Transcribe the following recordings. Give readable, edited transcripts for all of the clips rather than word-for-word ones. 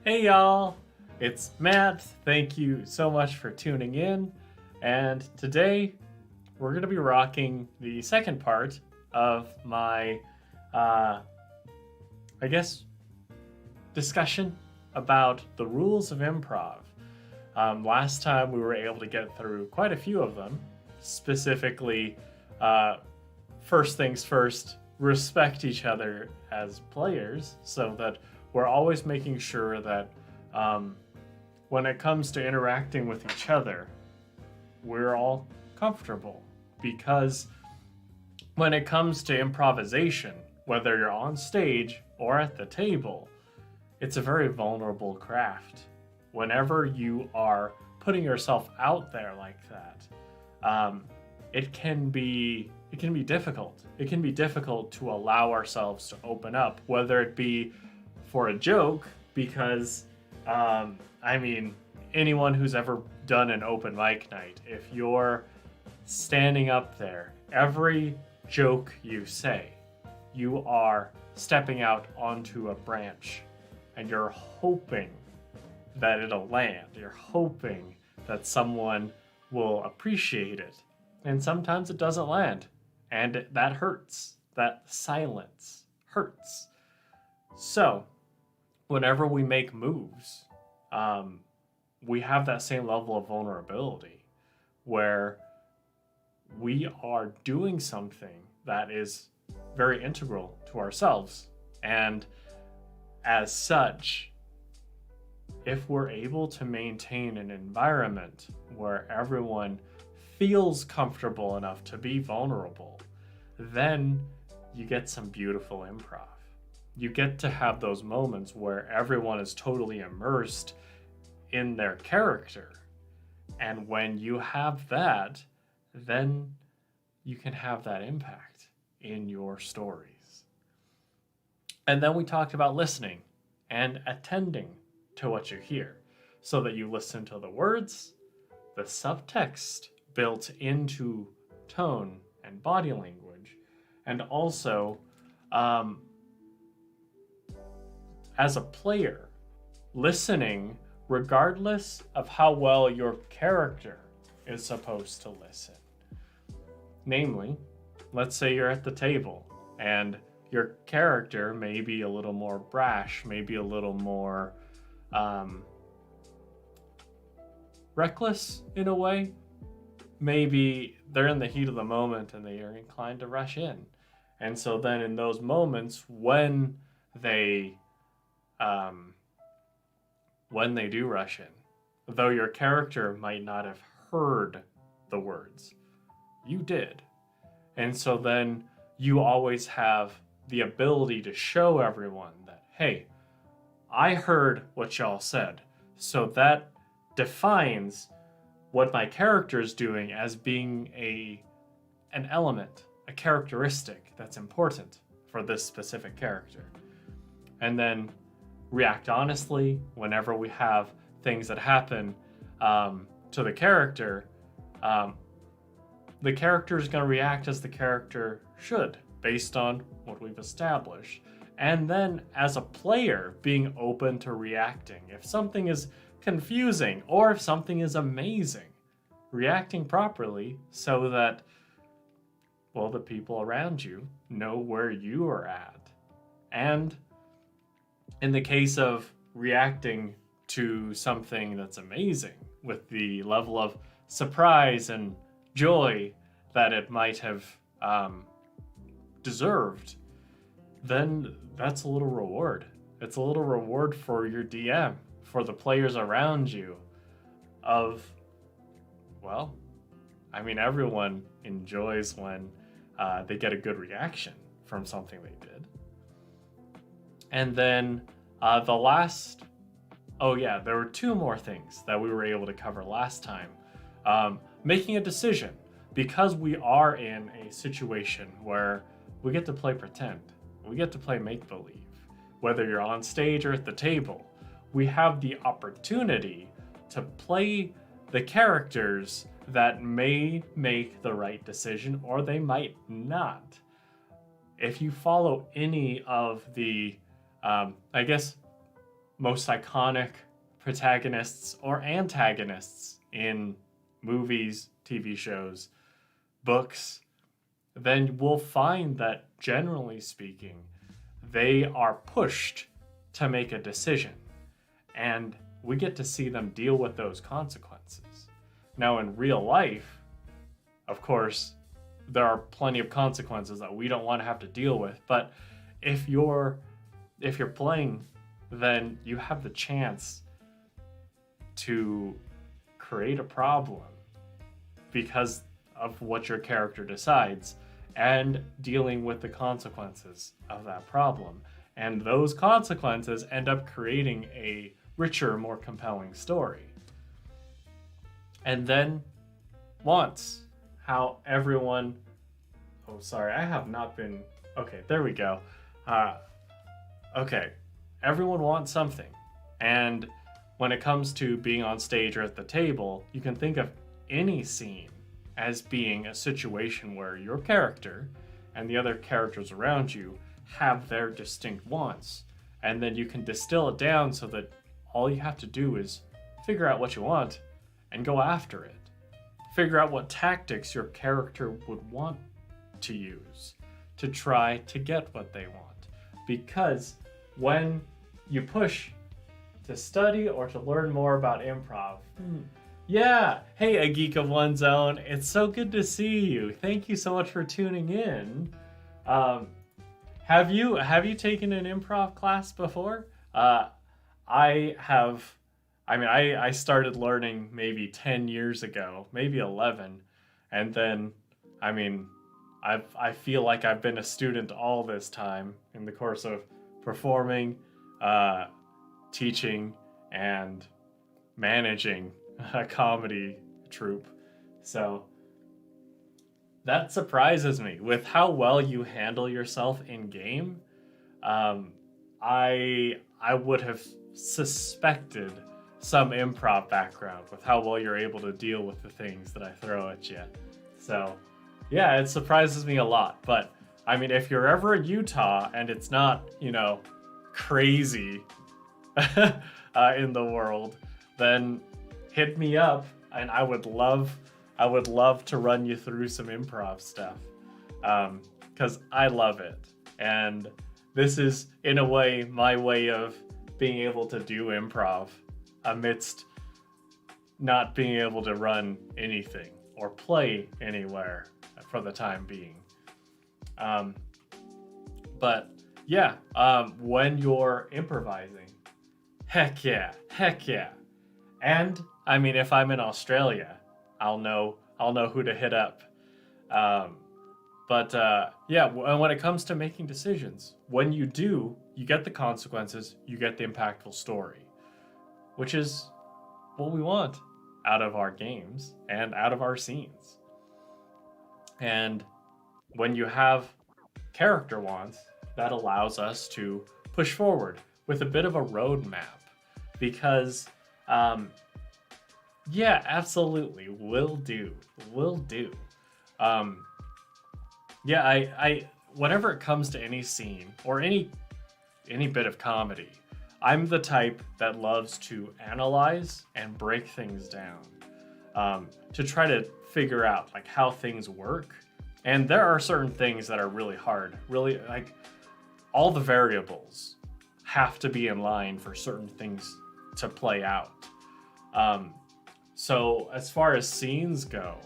Hey y'all, it's Matt. Thank you so much for tuning in. And today we're going to be rocking the second part of my, I guess, discussion about the rules of improv. Last time we were able to get through quite a few of them, specifically, first things first, respect each other as players so that we're always making sure that when it comes to interacting with each other, we're all comfortable. Because when it comes to improvisation, whether you're on stage or at the table, it's a very vulnerable craft. Whenever you are putting yourself out there like that, it can be difficult. It can be difficult to allow ourselves to open up, whether it be for a joke, because anyone who's ever done an open mic night, if you're standing up there, every joke you say, you are stepping out onto a branch and you're hoping that it'll land. You're hoping that someone will appreciate it. And sometimes it doesn't land. And that hurts. That silence hurts. So, whenever we make moves, we have that same level of vulnerability where we are doing something that is very integral to ourselves. And as such, if we're able to maintain an environment where everyone feels comfortable enough to be vulnerable, then you get some beautiful improv. You get to have those moments where everyone is totally immersed in their character. And when you have that, then you can have that impact in your stories. And then we talked about listening and attending to what you hear so that you listen to the words, the subtext built into tone and body language, and also as a player, listening regardless of how well your character is supposed to listen. Namely, let's say you're at the table and your character may be a little more brash, maybe a little more reckless in a way. Maybe they're in the heat of the moment and they are inclined to rush in. And so then in those moments when they do rush in, though your character might not have heard the words, you did. And so then you always have the ability to show everyone that, hey, I heard what y'all said. So that defines what my character is doing as being an element, a characteristic that's important for this specific character. And then react honestly whenever we have things that happen to the character. The character is going to react as the character should, based on what we've established. And then as a player, being open to reacting. If something is confusing or if something is amazing, reacting properly so that, well, the people around you know where you are at. And in the case of reacting to something that's amazing with the level of surprise and joy that it might have deserved, then that's a little reward. It's a little reward for your DM, for the players around you of, well, everyone enjoys when they get a good reaction from something they did. And then there were two more things that we were able to cover last time. Making a decision, because we are in a situation where we get to play pretend, we get to play make-believe. Whether you're on stage or at the table, we have the opportunity to play the characters that may make the right decision or they might not. If you follow any of the most iconic protagonists or antagonists in movies, TV shows, books, then we'll find that generally speaking, they are pushed to make a decision. And we get to see them deal with those consequences. Now, in real life, of course, there are plenty of consequences that we don't want to have to deal with. But if you're playing, then you have the chance to create a problem because of what your character decides and dealing with the consequences of that problem. And those consequences end up creating a richer, more compelling story. And then once how everyone, oh, sorry, I have not been, okay, there we go. Okay, everyone wants something. And when it comes to being on stage or at the table, you can think of any scene as being a situation where your character and the other characters around you have their distinct wants. And then you can distill it down so that all you have to do is figure out what you want and go after it. Figure out what tactics your character would want to use to try to get what they want. Because when you push to study or to learn more about improv, yeah, hey, a geek of one's own, it's so good to see you. Thank you so much for tuning in. Have you taken an improv class before? I have. I mean, I started learning maybe 10 years ago, maybe 11, and then, I mean, I feel like I've been a student all this time in the course of performing, teaching, and managing a comedy troupe. So that surprises me with how well you handle yourself in game. I would have suspected some improv background with how well you're able to deal with the things that I throw at you. So yeah, it surprises me a lot. But I mean, if you're ever in Utah and it's not, crazy in the world, then hit me up and I would love to run you through some improv stuff. Because I love it. And this is, in a way, my way of being able to do improv amidst not being able to run anything or play anywhere for the time being. But yeah, when you're improvising, heck yeah. And I mean, if I'm in Australia, I'll know who to hit up. But yeah, when it comes to making decisions, when you do, you get the consequences, you get the impactful story, which is what we want out of our games and out of our scenes. And when you have character wants, that allows us to push forward with a bit of a roadmap because, yeah, absolutely, will do. Yeah, I whenever it comes to any scene or any bit of comedy, I'm the type that loves to analyze and break things down, to try to figure out like how things work. And there are certain things that are really hard, really like all the variables have to be in line for certain things to play out. So as far as scenes go,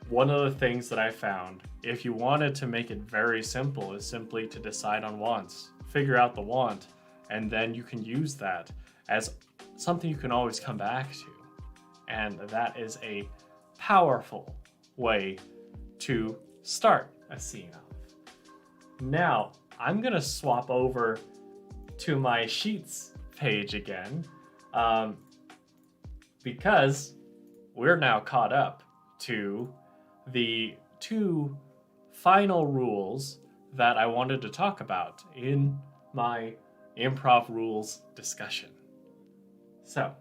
one of the things that I found, if you wanted to make it very simple, is simply to decide on wants, figure out the want, and then you can use that as something you can always come back to. And that is a powerful way to start a scene off. Now, I'm gonna swap over to my Sheets page again, because we're now caught up to the two final rules that I wanted to talk about in my improv rules discussion. So,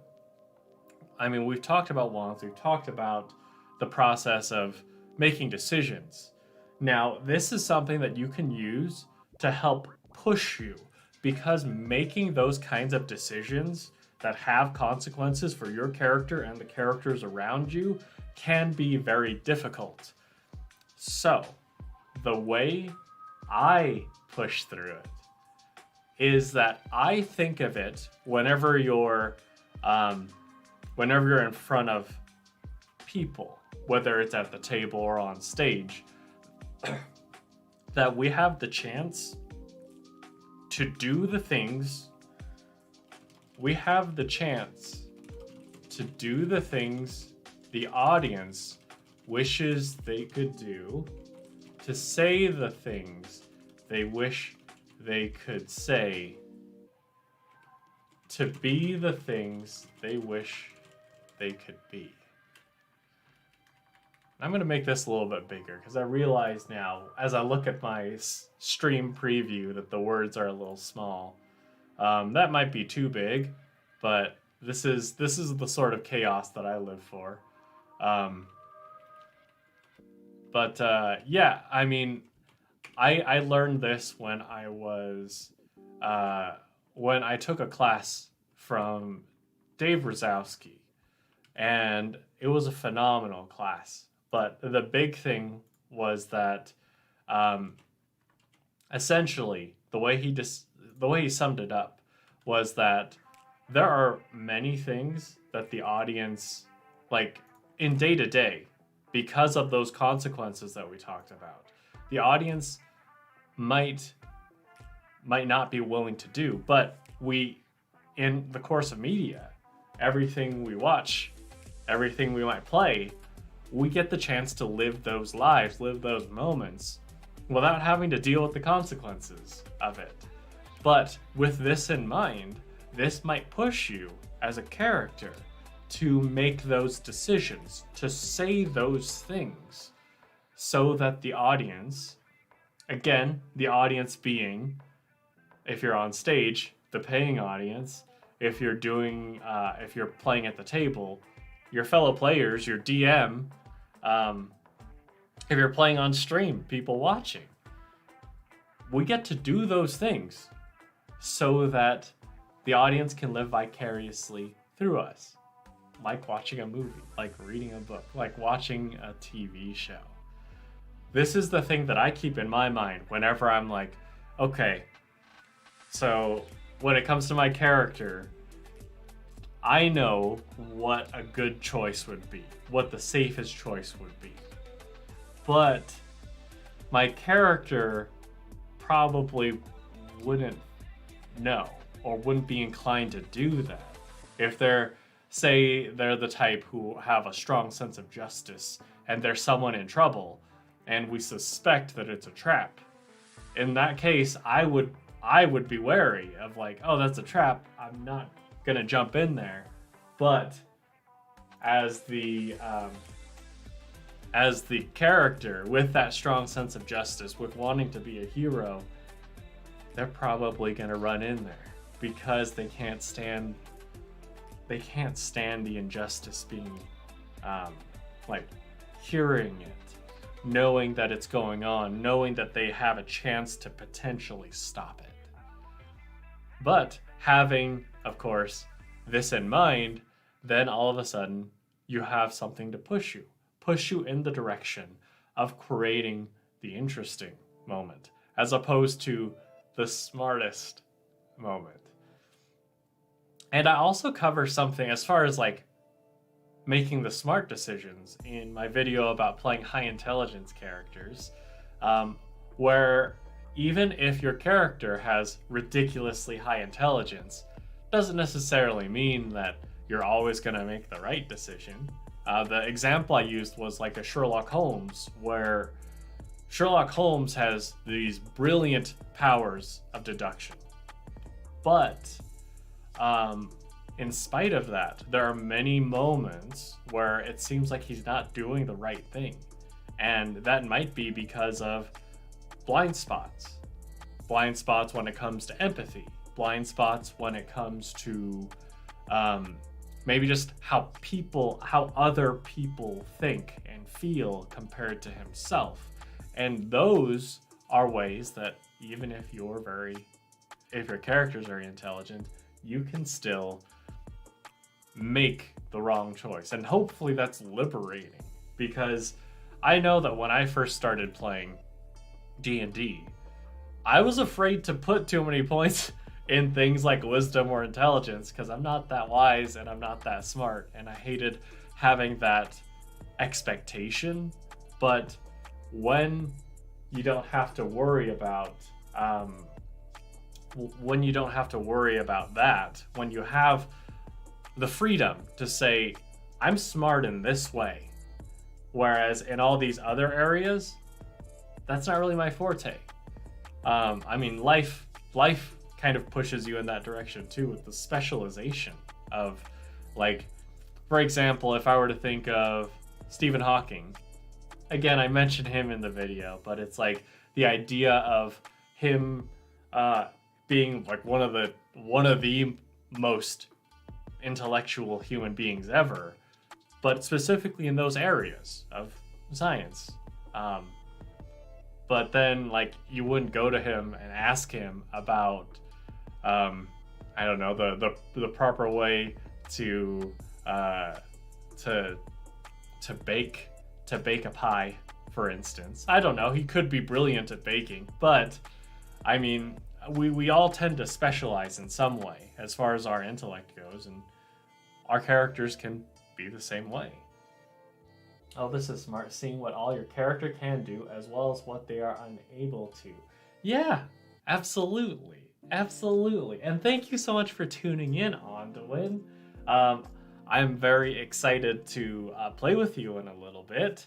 I mean, we've talked about wants, we've talked about the process of making decisions. Now, this is something that you can use to help push you, because making those kinds of decisions that have consequences for your character and the characters around you can be very difficult. So, the way I push through it is that I think of it whenever you're in front of people, whether it's at the table or on stage, that we have the chance to do the things. We have the chance to do the things the audience wishes they could do, to say the things they wish they could say, to be the things they wish they could be. I'm going to make this a little bit bigger because I realize now, as I look at my stream preview, that the words are a little small. That might be too big, but this is the sort of chaos that I live for. Yeah, I mean, I learned this when I was when I took a class from Dave Rosowski, and it was a phenomenal class. But the big thing was that essentially the way he summed it up was that there are many things that the audience, like in day to day, because of those consequences that we talked about, the audience might not be willing to do. But we, in the course of media, everything we watch, everything we might play, we get the chance to live those lives, live those moments, without having to deal with the consequences of it. But with this in mind, this might push you as a character to make those decisions, to say those things, so that the audience, again, the audience being, if you're on stage, the paying audience, if you're playing at the table, your fellow players, your DM, if you're playing on stream, people watching, we get to do those things so that the audience can live vicariously through us. Like watching a movie, like reading a book, like watching a TV show. This is the thing that I keep in my mind whenever I'm like, okay, so when it comes to my character, I know what a good choice would be, what the safest choice would be. But my character probably wouldn't know or wouldn't be inclined to do that. If they're the type who have a strong sense of justice and there's someone in trouble and we suspect that it's a trap. In that case, I would be wary of like, oh, that's a trap. I'm not gonna jump in there. But as the character with that strong sense of justice, with wanting to be a hero, they're probably gonna run in there because they can't stand the injustice being like hearing it, knowing that it's going on, knowing that they have a chance to potentially stop it. But having, of course, this in mind, then all of a sudden you have something to push you in the direction of creating the interesting moment, as opposed to the smartest moment. And I also cover something as far as like making the smart decisions in my video about playing high intelligence characters, where even if your character has ridiculously high intelligence, doesn't necessarily mean that you're always going to make the right decision. The example I used was like a Sherlock Holmes, where Sherlock Holmes has these brilliant powers of deduction. But in spite of that, there are many moments where it seems like he's not doing the right thing. And that might be because of blind spots. Blind spots when it comes to empathy. Blind spots when it comes to maybe just how other people think and feel compared to himself. And those are ways that even if you're very if your character's very intelligent, you can still make the wrong choice. And hopefully that's liberating, because I know that when I first started playing D&D, I was afraid to put too many points in things like wisdom or intelligence because I'm not that wise and I'm not that smart, and I hated having that expectation. But when you don't have to worry about that, when you have the freedom to say, I'm smart in this way, whereas in all these other areas, that's not really my forte. I mean, life kind of pushes you in that direction too, with the specialization of, like, for example, if I were to think of Stephen Hawking, again, I mentioned him in the video, but it's like the idea of him being like one of the most intellectual human beings ever, but specifically in those areas of science. But then, like, you wouldn't go to him and ask him about, I don't know, the proper way to bake a pie, for instance. I don't know. He could be brilliant at baking, but I mean, we all tend to specialize in some way as far as our intellect goes, and our characters can be the same way. Oh, this is smart. Seeing what all your character can do as well as what they are unable to. Yeah, absolutely. Absolutely. And thank you so much for tuning in, Onduin. I'm very excited to play with you in a little bit.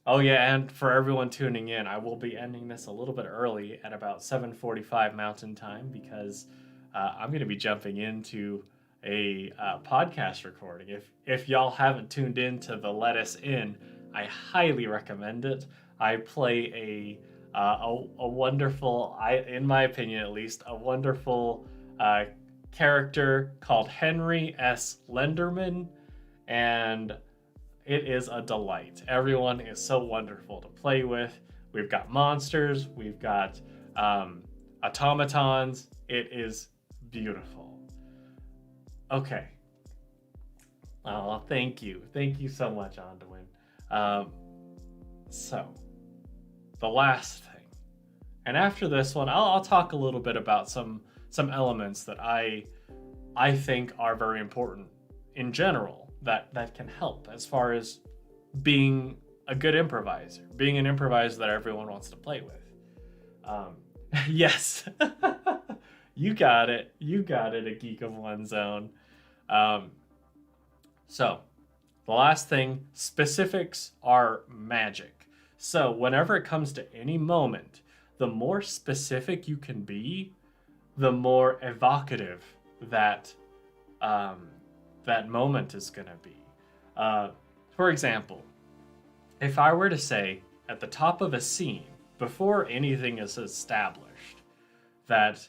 Oh yeah, and for everyone tuning in, I will be ending this a little bit early at about 7:45 Mountain Time, because I'm going to be jumping into a podcast recording. If y'all haven't tuned in to the Let Us In, I highly recommend it. I play a wonderful, in my opinion at least, a wonderful character called Henry S. Lenderman, and it is a delight. Everyone is so wonderful to play with. We've got monsters, we've got automatons. It is beautiful. Okay. Oh, thank you. Thank you so much, Onduin. So, the last thing. And after this one, I'll talk a little bit about some elements that I think are very important in general that can help as far as being a good improviser, being an improviser that everyone wants to play with. Yes. You got it. A geek of one's own. So, the last thing, specifics are magic. So, whenever it comes to any moment, the more specific you can be, the more evocative that moment is going to be. For example, if I were to say at the top of a scene, before anything is established, that,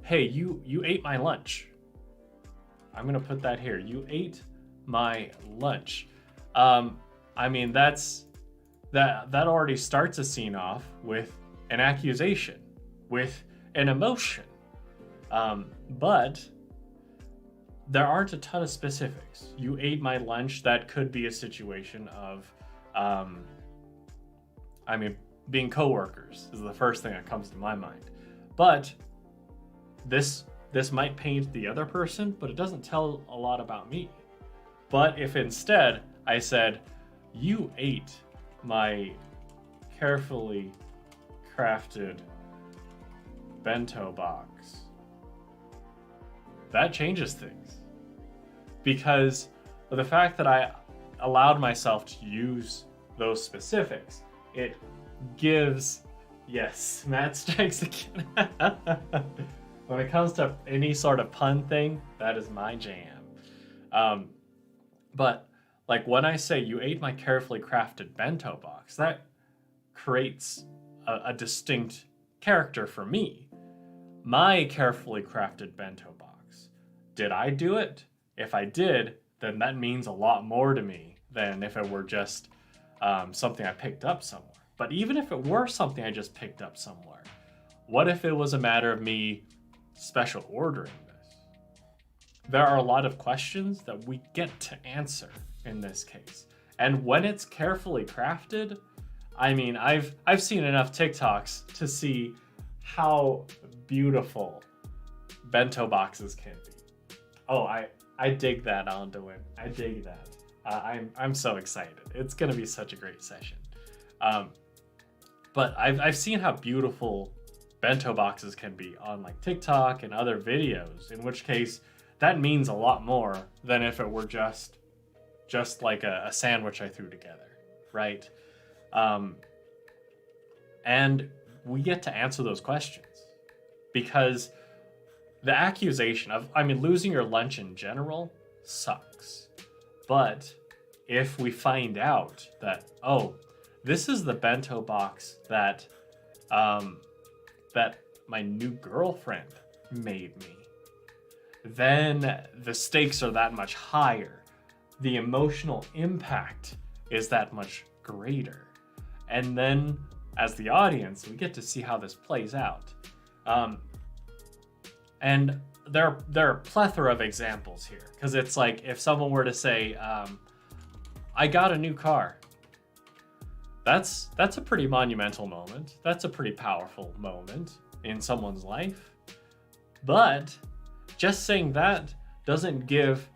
hey, you ate my lunch. I'm going to put that here. You ate my lunch. I mean, that already starts a scene off with an accusation, with an emotion. But there aren't a ton of specifics. You ate my lunch. That could be a situation of, being coworkers is the first thing that comes to my mind. But this might paint the other person, but it doesn't tell a lot about me. But if instead I said, you ate my carefully crafted bento box, that changes things. Because of the fact that I allowed myself to use those specifics, it gives, yes, Matt strikes again. When it comes to any sort of pun thing, that is my jam. But like when I say you ate my carefully crafted bento box, that creates a distinct character for me. My carefully crafted bento box. Did I do it? If I did, then that means a lot more to me than if it were just something I picked up somewhere. But even if it were something I just picked up somewhere, What if it was a matter of me special ordering this? There are a lot of questions that we get to answer in this case. And when it's carefully crafted, I mean, I've seen enough TikToks to see how beautiful bento boxes can be. Oh, I dig that, Ondoin. I dig that. I'm so excited. It's gonna be such a great session. But I've seen how beautiful bento boxes can be on like TikTok and other videos, in which case that means a lot more than if it were just like a sandwich I threw together, right? And we get to answer those questions because the accusation of, I mean, losing your lunch in general sucks. But if we find out that, oh, this is the bento box that that my new girlfriend made me, then the stakes are that much higher. The emotional impact is that much greater. And then as the audience, we get to see how this plays out. And there are a plethora of examples here, because it's like if someone were to say, I got a new car. That's a pretty monumental moment. That's a pretty powerful moment in someone's life. But just saying that doesn't give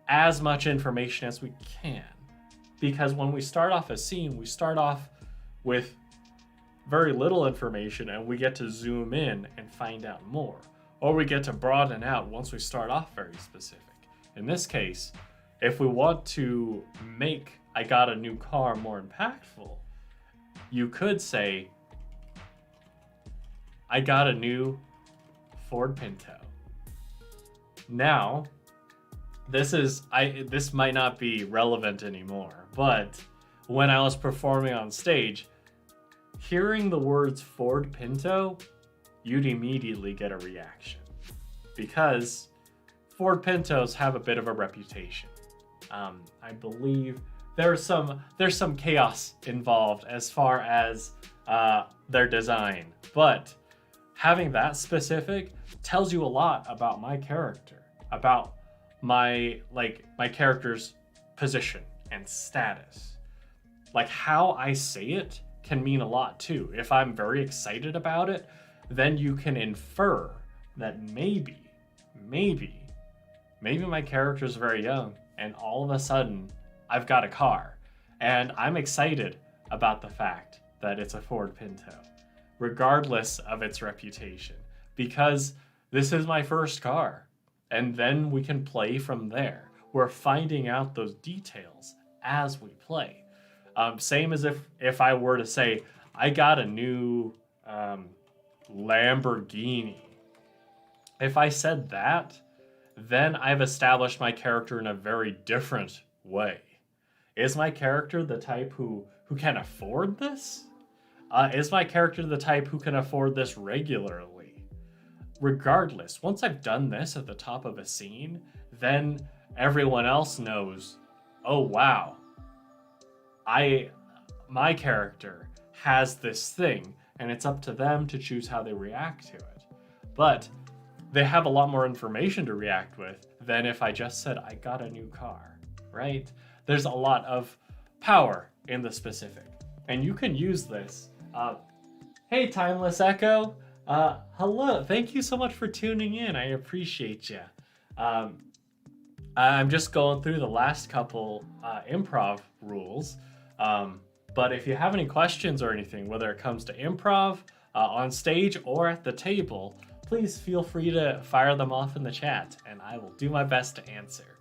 as much information as we can. Because when we start off a scene, we start off with very little information and we get to zoom in and find out more. Or we get to broaden out once we start off very specific. In this case, if we want to make I got a new car more impactful, you could say, I got a new Ford Pinto. Now, this might not be relevant anymore, but when I was performing on stage, hearing the words Ford Pinto, you'd immediately get a reaction because Ford Pintos have a bit of a reputation. I believe there's some chaos involved as far as their design, but having that specific tells you a lot about my character, about my character's position and status. Like how I say it can mean a lot too. If I'm very excited about it, then you can infer that maybe my character's very young and all of a sudden I've got a car and I'm excited about the fact that it's a Ford Pinto, regardless of its reputation, because this is my first car. And then we can play from there. We're finding out those details as we play. Same as if I were to say, I got a new Lamborghini. If I said that, then I've established my character in a very different way. Is my character the type who can afford this? Is my character the type who can afford this regularly? Regardless, once I've done this at the top of a scene, then everyone else knows, oh wow, my character has this thing, and it's up to them to choose how they react to it. But they have a lot more information to react with than if I just said, I got a new car, right? There's a lot of power in the specific, and you can use this. Hey, Timeless Echo. Hello. Thank you so much for tuning in. I appreciate you. I'm just going through the last couple improv rules. But if you have any questions or anything, whether it comes to improv on stage or at the table, please feel free to fire them off in the chat and I will do my best to answer.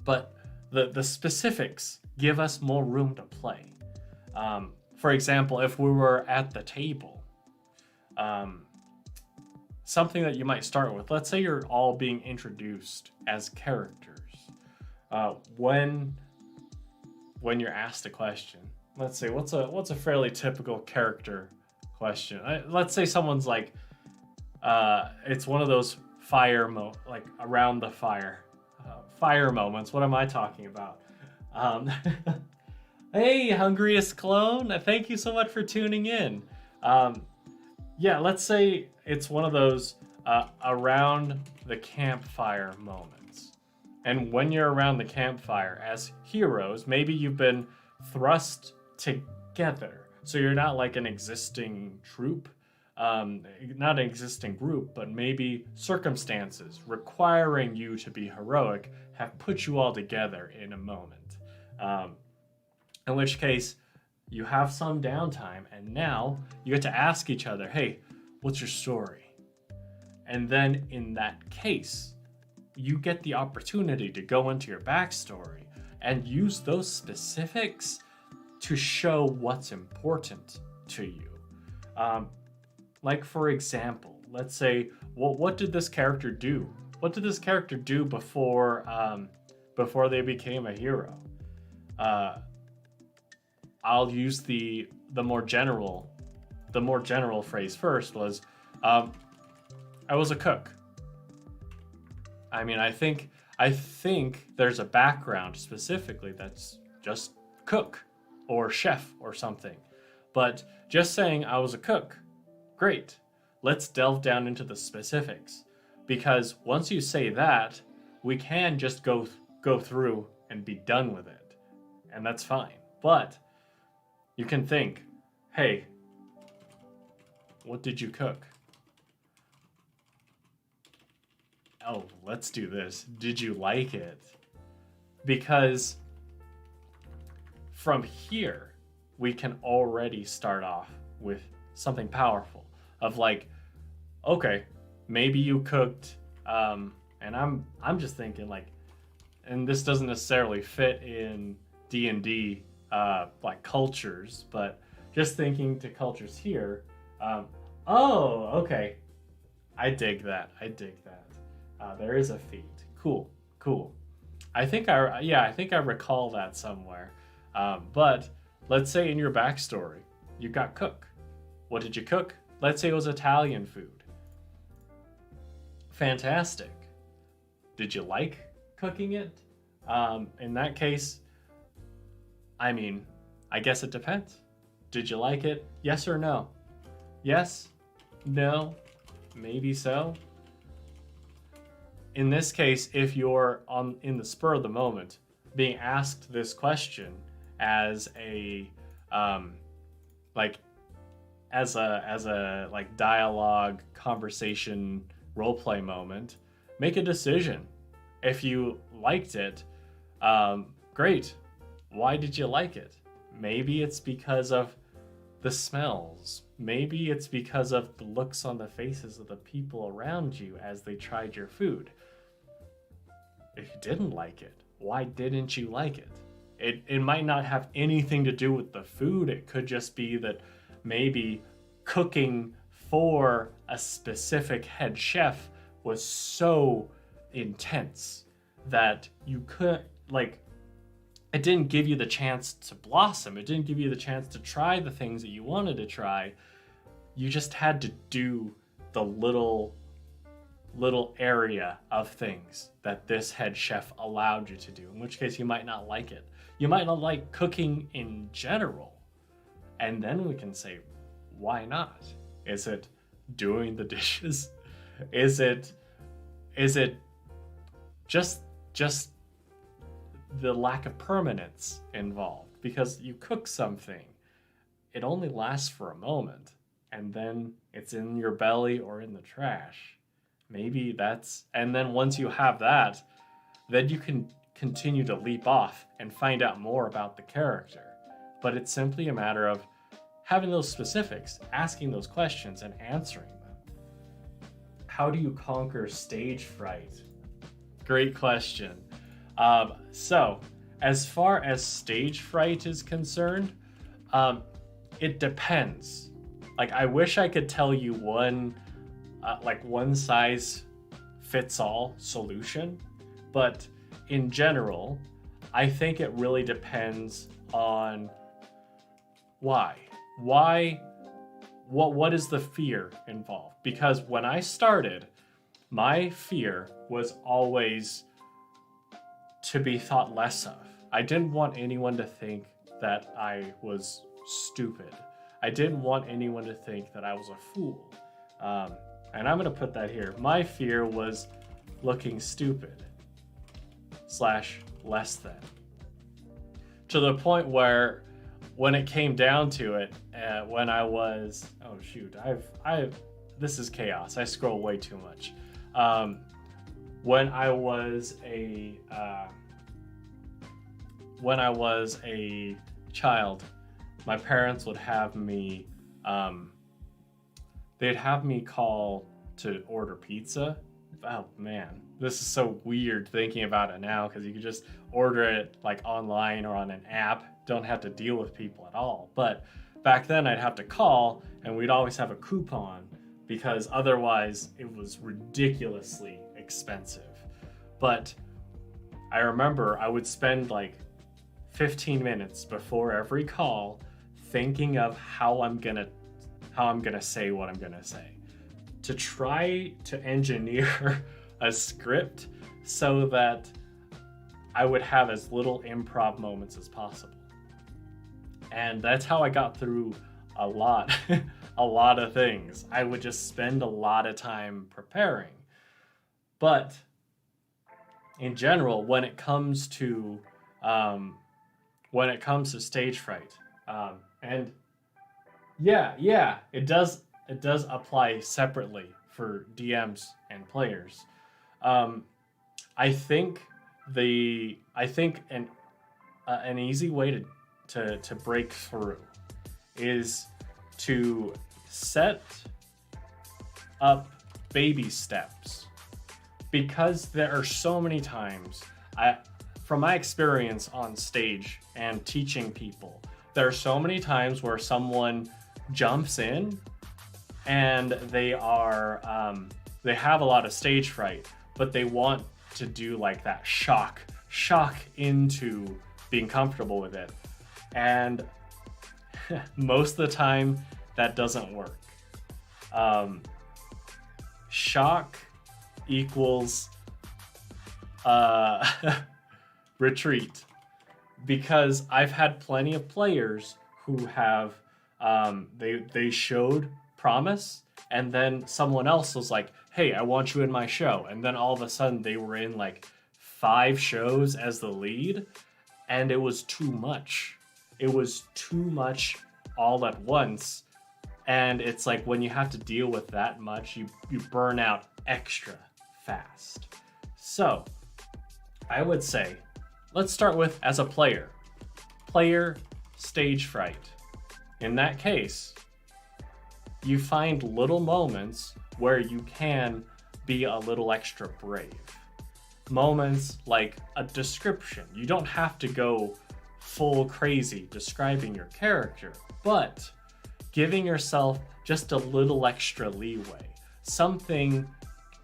But the specifics give us more room to play. For example, if we were at the table, something that you might start with, let's say you're all being introduced as characters. When you're asked a question, let's say, what's a fairly typical character question? Let's say someone's like, it's one of those like around the fire moments. What am I talking about? Hey, Hungriest Clone, thank you so much for tuning in. Yeah, let's say it's one of those around the campfire moments. And when you're around the campfire as heroes, maybe you've been thrust together. So you're not like an existing troop, not an existing group, but maybe circumstances requiring you to be heroic have put you all together in a moment. Um, in which case, you have some downtime, and now you get to ask each other, hey, what's your story? And then in that case, you get the opportunity to go into your backstory and use those specifics to show what's important to you. Like, for example, let's say, well, what did this character do? What did this character do before they became a hero? I'll use the more general phrase first was, I was a cook. I mean, I think there's a background specifically that's just cook or chef or something. But just saying I was a cook, great. Let's delve down into the specifics, because once you say that, we can just go through and be done with it, and that's fine. But you can think, hey, what did you cook? Oh, let's do this. Did you like it? Because from here, we can already start off with something powerful of like, okay, maybe you cooked, and I'm just thinking like, and this doesn't necessarily fit in D&D like cultures, but just thinking to cultures here, oh, okay, I dig that. There is a feat. Cool. I think I recall that somewhere. But let's say in your backstory, you got cook. What did you cook? Let's say it was Italian food. Fantastic. Did you like cooking it? In that case, I mean, I guess it depends. Did you like it? Yes or no? Yes? No? Maybe so? In this case, if you're in the spur of the moment, being asked this question as a dialogue, conversation, roleplay moment, make a decision. If you liked it, great. Why did you like it? Maybe it's because of the smells. Maybe it's because of the looks on the faces of the people around you as they tried your food. If you didn't like it, why didn't you like it? It might not have anything to do with the food. It could just be that maybe cooking for a specific head chef was so intense that you could, like, it didn't give you the chance to blossom. It didn't give you the chance to try the things that you wanted to try. You just had to do the little area of things that this head chef allowed you to do, in which case you might not like it. You might not like cooking in general. And then we can say, why not? Is it doing the dishes? Is it just the lack of permanence involved? Because you cook something, it only lasts for a moment, and then it's in your belly or in the trash. Maybe that's, and then once you have that, then you can continue to leap off and find out more about the character. But it's simply a matter of having those specifics, asking those questions, and answering them. How do you conquer stage fright? Great question. So, as far as stage fright is concerned, it depends. Like, I wish I could tell you one size fits all solution, but in general, I think it really depends on why. What is the fear involved? Because when I started, my fear was always to be thought less of. I didn't want anyone to think that I was stupid. I didn't want anyone to think that I was a fool. And I'm gonna put that here. My fear was looking stupid / less than. To the point where when it came down to it, when I was, oh shoot, this is chaos. I scroll way too much. When I was a child, my parents would have me, they'd have me call to order pizza. Oh man, this is so weird thinking about it now, because you could just order it like online or on an app, don't have to deal with people at all. But back then I'd have to call, and we'd always have a coupon, because otherwise it was ridiculously expensive. But I remember I would spend like 15 minutes before every call thinking of how I'm gonna say what I'm gonna say, to try to engineer a script so that I would have as little improv moments as possible. And that's how I got through a lot of things. I would just spend a lot of time preparing. But in general, when it comes to stage fright, and yeah, it does apply separately for DMs and players. I think an easy way to break through is to set up baby steps, because there are so many times, from my experience on stage and teaching people, there are so many times where someone jumps in and they have a lot of stage fright, but they want to do like that shock into being comfortable with it. And most of the time that doesn't work. Shock equals retreat, because I've had plenty of players who have they showed promise, and then someone else was like, hey, I want you in my show, and then all of a sudden they were in like 5 shows as the lead, and it was too much. It was too much all at once. And it's like, when you have to deal with that much, you burn out extra fast. So I would say, let's start with, as a player stage fright. In that case, you find little moments where you can be a little extra brave. Moments like a description. You don't have to go full crazy describing your character, but giving yourself just a little extra leeway, something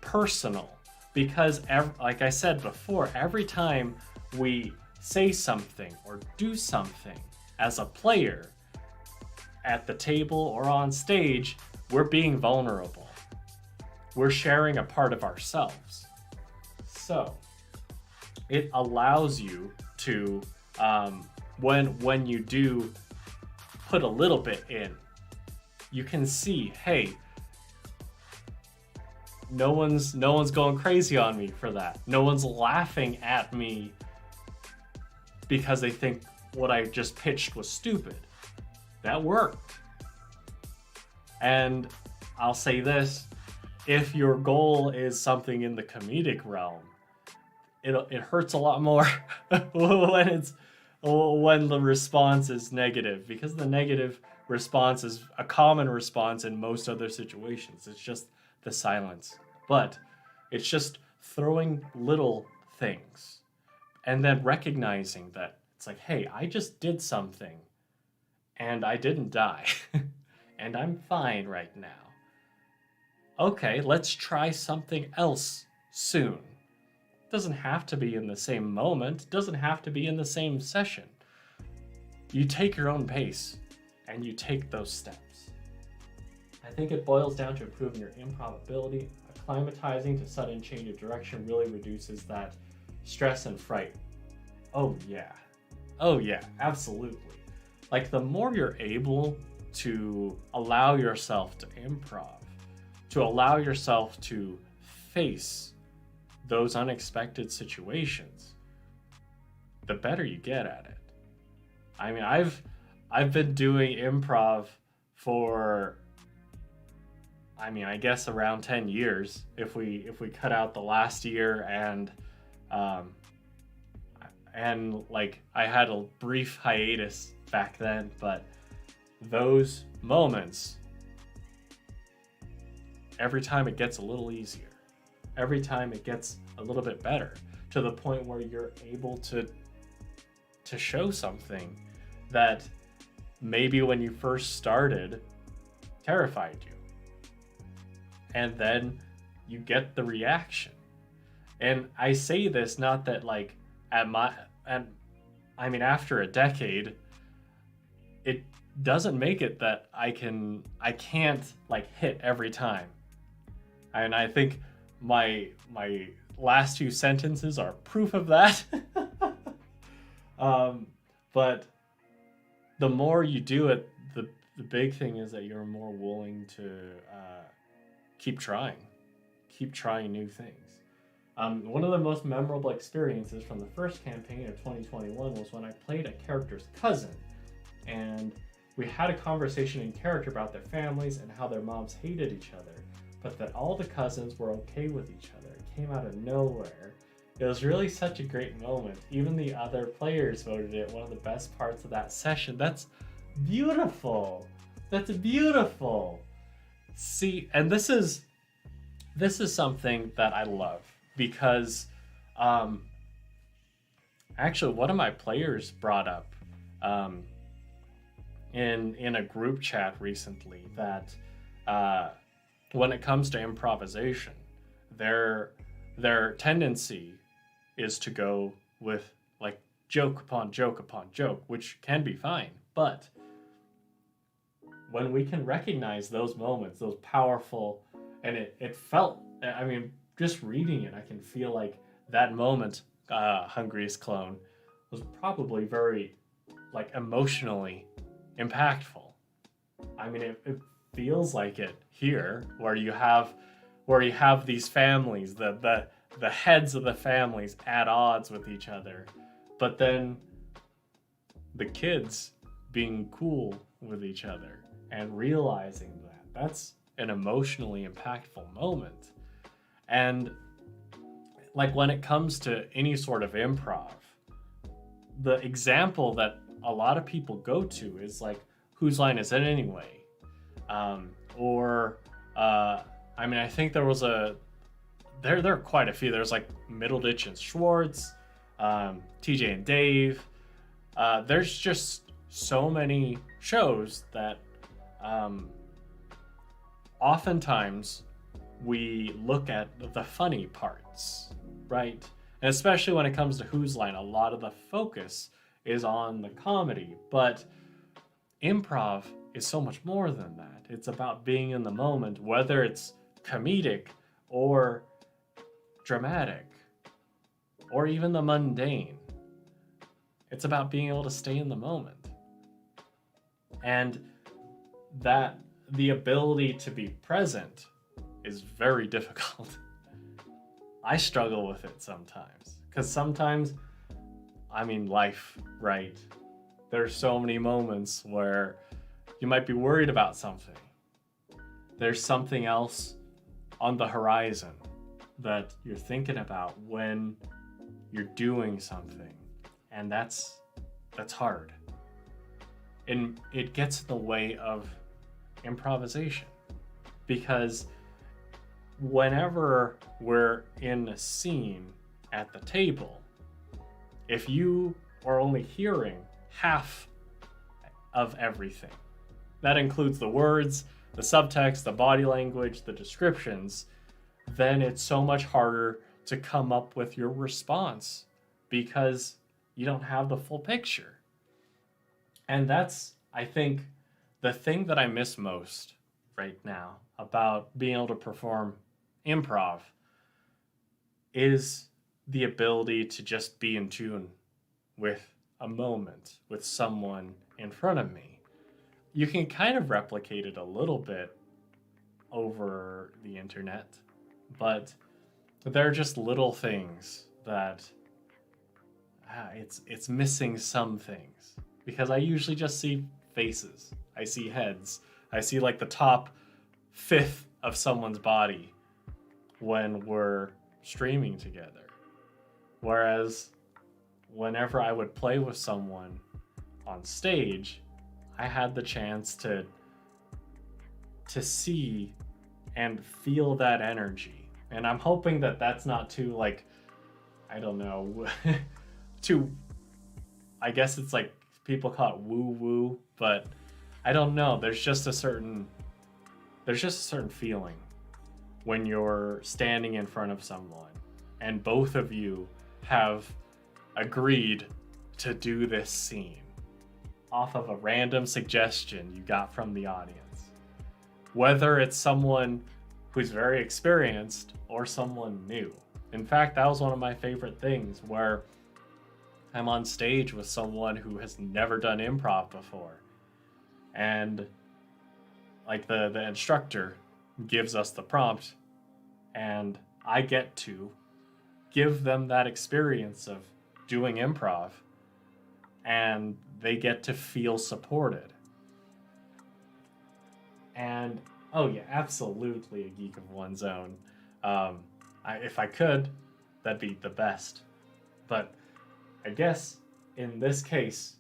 personal. Because like I said before, every time we say something or do something as a player at the table or on stage, we're being vulnerable. We're sharing a part of ourselves. So it allows you to, when you do put a little bit in, you can see, hey, no one's going crazy on me for that. No one's laughing at me because they think what I just pitched was stupid. That worked. And I'll say this, if your goal is something in the comedic realm, it hurts a lot more when the response is negative, because the negative response is a common response in most other situations. It's just the silence. But it's just throwing little things and then recognizing that it's like, hey, I just did something and I didn't die and I'm fine right now. Okay, let's try something else soon. Doesn't have to be in the same moment, doesn't have to be in the same session. You take your own pace and you take those steps. I think it boils down to improving your improbability. Acclimatizing to sudden change of direction really reduces that stress and fright. Oh yeah, absolutely. Like, the more you're able to allow yourself to improv, to allow yourself to face those unexpected situations, the better you get at it. I mean, I've been doing improv for, I mean, I guess around 10 years if we cut out the last year and like I had a brief hiatus back then, but those moments, every time it gets a little easier, every time it gets a little bit better, to the point where you're able to show something that maybe when you first started terrified you, and then you get the reaction. And I say this not that like after a decade, it doesn't make it that I can't like hit every time. And I think my last two sentences are proof of that. But the more you do it, the big thing is that you're more willing to keep trying new things. One of the most memorable experiences from the first campaign of 2021 was when I played a character's cousin, and we had a conversation in character about their families and how their moms hated each other, but that all the cousins were okay with each other. It came out of nowhere. It was really such a great moment. Even the other players voted it one of the best parts of that session. That's beautiful. That's beautiful. See, and this is something that I love, because actually one of my players brought up in a group chat recently that when it comes to improvisation, their tendency is to go with like joke upon joke upon joke, which can be fine. But when we can recognize those moments, those powerful, and it felt, I mean, just reading it, I can feel like that moment, Hungriest Clone, was probably very like emotionally impactful. I mean, it feels like it here, where you have these families, the heads of the families at odds with each other, but then the kids being cool with each other and realizing that's an emotionally impactful moment. And like when it comes to any sort of improv, the example that a lot of people go to is like, whose line is it anyway? I mean, I think there are quite a few. There's like Middleditch and Schwartz, TJ and Dave. There's just so many shows that oftentimes we look at the funny parts, right? And especially when it comes to Whose Line, a lot of the focus is on the comedy, but improv is so much more than that. It's about being in the moment, whether it's comedic or dramatic or even the mundane. It's about being able to stay in the moment. And that the ability to be present is very difficult. I struggle with it sometimes, because sometimes, I mean, life, right? There's so many moments where you might be worried about something. There's something else on the horizon that you're thinking about when you're doing something, and that's hard. And it gets in the way of improvisation, because whenever we're in a scene at the table, if you are only hearing half of everything, that includes the words, the subtext, the body language, the descriptions, then it's so much harder to come up with your response because you don't have the full picture. And that's, I think, the thing that I miss most right now about being able to perform improv is the ability to just be in tune with a moment, with someone in front of me. you can kind of replicate it a little bit over the internet, but there are just little things that it's missing some things, because I usually just see faces, I see heads, I see like the top fifth of someone's body when we're streaming together. Whereas whenever I would play with someone on stage, I had the chance to see and feel that energy. And I'm hoping that that's not too, like, I don't know, too, I guess it's like people call it woo-woo, but I don't know. There's just a certain feeling when you're standing in front of someone and both of you have agreed to do this scene off of a random suggestion you got from the audience. Whether it's someone who's very experienced or someone new. In fact, that was one of my favorite things, where I'm on stage with someone who has never done improv before. And like the instructor gives us the prompt, and I get to give them that experience of doing improv, and they get to feel supported. And oh yeah, absolutely a geek of one's own. If I could, that'd be the best. But I guess in this case,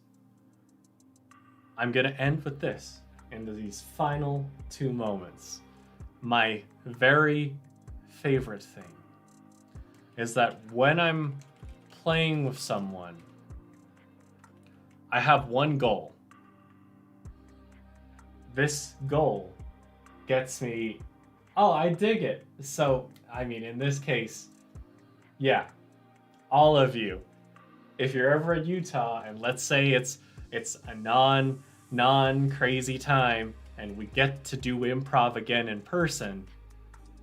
I'm gonna end with this, into these final 2 moments. My very favorite thing is that when I'm playing with someone, I have one goal. This goal gets me, oh, I dig it. So, I mean, in this case, yeah, all of you, if you're ever in Utah and let's say it's a non-crazy time and we get to do improv again in person,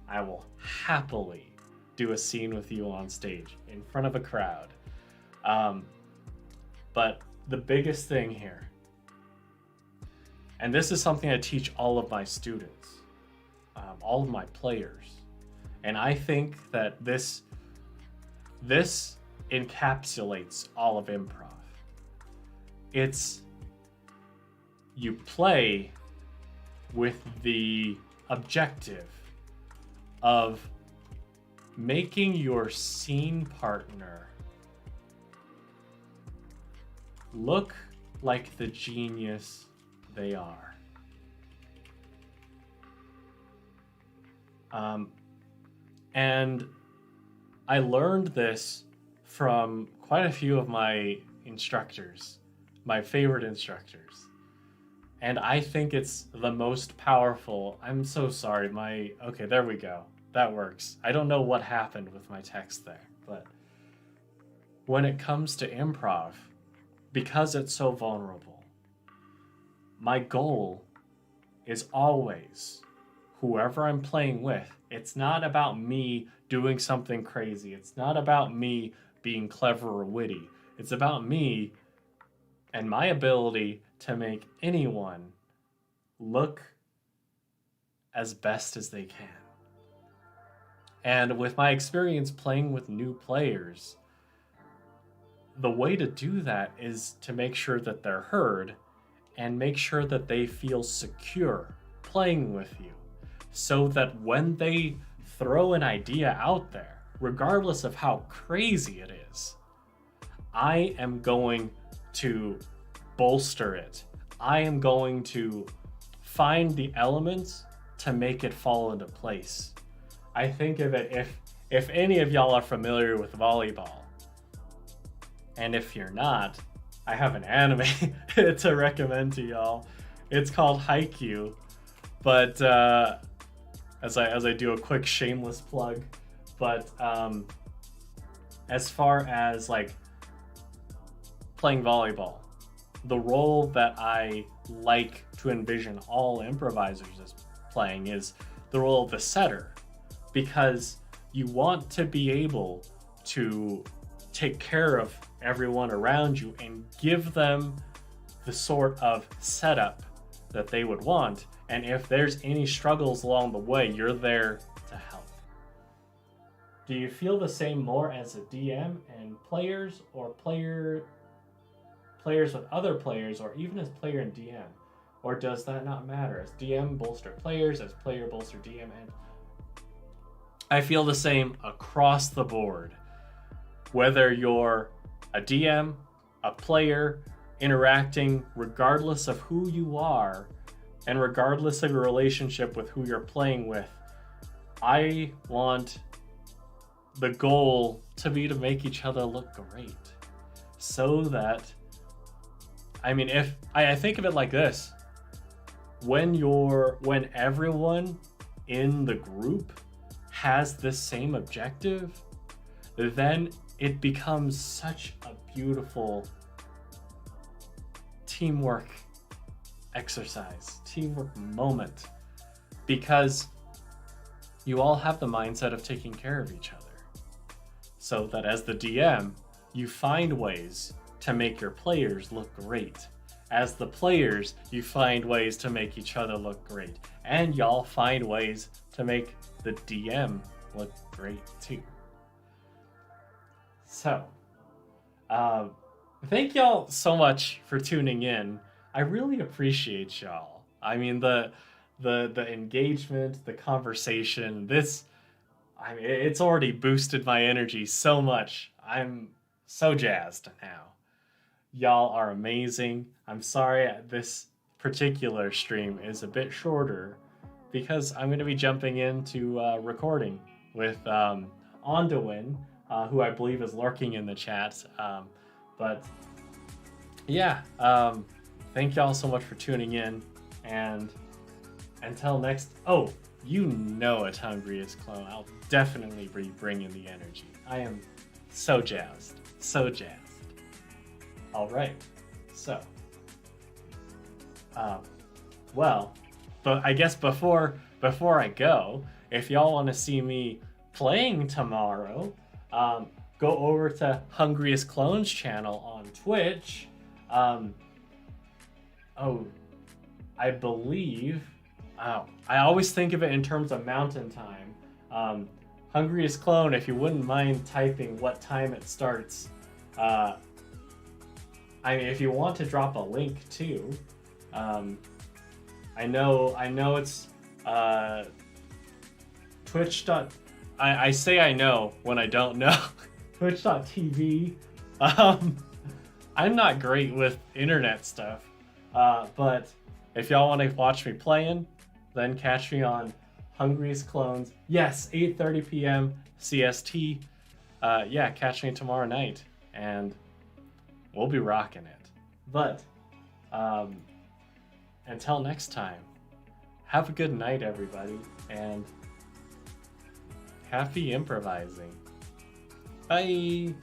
I will happily do a scene with you on stage in front of a crowd. But the biggest thing here, and this is something I teach all of my students, all of my players, and I think that this encapsulates all of improv. It's you play with the objective of making your scene partner look like the genius they are. And I learned this from quite a few of my instructors, my favorite instructors. And I think it's the most powerful. I'm so sorry. Okay, there we go. That works. I don't know what happened with my text there, but when it comes to improv, because it's so vulnerable, my goal is always whoever I'm playing with. It's not about me doing something crazy. It's not about me being clever or witty. It's about me and my ability to make anyone look as best as they can. And with my experience playing with new players, the way to do that is to make sure that they're heard and make sure that they feel secure playing with you, so that when they throw an idea out there, regardless of how crazy it is, I am going to bolster it. I am going to find the elements to make it fall into place. I think of it, if any of y'all are familiar with volleyball, and if you're not, I have an anime to recommend to y'all. It's called Haikyuu, but as I do a quick shameless plug, but as far as like playing volleyball, the role that I like to envision all improvisers as playing is the role of the setter, because you want to be able to take care of everyone around you and give them the sort of setup that they would want. And if there's any struggles along the way, you're there to help. Do you feel the same more as a DM and players, or players with other players, or even as player and DM? Or does that not matter? As DM bolster players, as player bolster DM, and I feel the same across the board. Whether you're a DM, a player, interacting regardless of who you are, and regardless of your relationship with who you're playing with, I want the goal to be to make each other look great. So that, I mean, if I think of it like this, when everyone in the group has this same objective, then it becomes such a beautiful teamwork exercise, teamwork moment, because you all have the mindset of taking care of each other. So that as the DM, you find ways to make your players look great. As the players, you find ways to make each other look great. And y'all find ways to make the DM look great too. So, thank y'all so much for tuning in. I really appreciate y'all. I mean, the engagement, the conversation, it's already boosted my energy so much. I'm so jazzed now. Y'all are amazing. I'm sorry this particular stream is a bit shorter because I'm going to be jumping into recording with Ondawin, who I believe is lurking in the chat. But yeah, thank y'all so much for tuning in. And until next, at Hungriest Clone, I'll definitely be bringing the energy. I am so jazzed, so jazzed. All right, so, but I guess before I go, if y'all want to see me playing tomorrow, go over to Hungriest Clone's channel on Twitch. I believe, I always think of it in terms of mountain time. Hungriest Clone, if you wouldn't mind typing what time it starts. I mean, if you want to drop a link too, I know it's Twitch. I say I know when I don't know. Twitch.tv. I'm not great with internet stuff, but if y'all want to watch me playing, then catch me on Hungriest Clones. Yes, 8:30 p.m. CST. Yeah, catch me tomorrow night, and we'll be rocking it. But until next time, have a good night, everybody, and happy improvising. Bye.